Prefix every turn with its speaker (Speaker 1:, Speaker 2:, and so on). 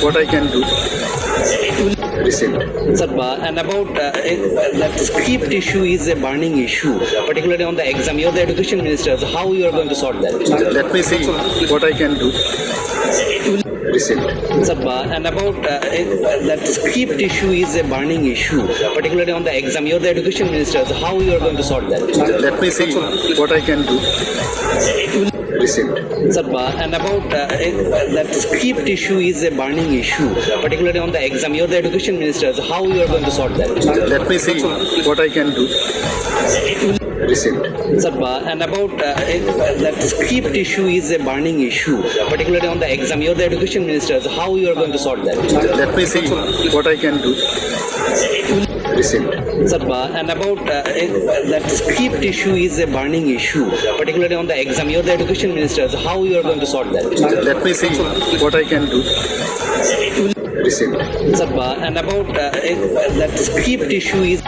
Speaker 1: what I can do. Recent.
Speaker 2: Sir, and about that script issue is a burning issue, particularly on the exam. You're the education minister, so how you are going to sort that?
Speaker 1: Let me see what I can do. Recent.
Speaker 2: Sir, and about that script issue is a burning issue, particularly on the exam. You're the education minister, so how you are going to sort that?
Speaker 1: Let me see what I can do. Recent.
Speaker 2: Sir, and about that script issue is a burning issue, particularly on the exam. You're the education minister, so how you are going to sort that?
Speaker 1: Let me see what I can do. Recent.
Speaker 2: Sir, and about that script issue is a burning issue, particularly on the exam. You're the education minister, so how you are going to sort that?
Speaker 1: Let me see what I can do. Recent.
Speaker 2: Sir, and about that script issue is a burning issue, particularly on the exam. You're the education minister, so how you are going to sort that?
Speaker 1: Let me see what I can do. Recent.
Speaker 2: Sir, and about that script issue is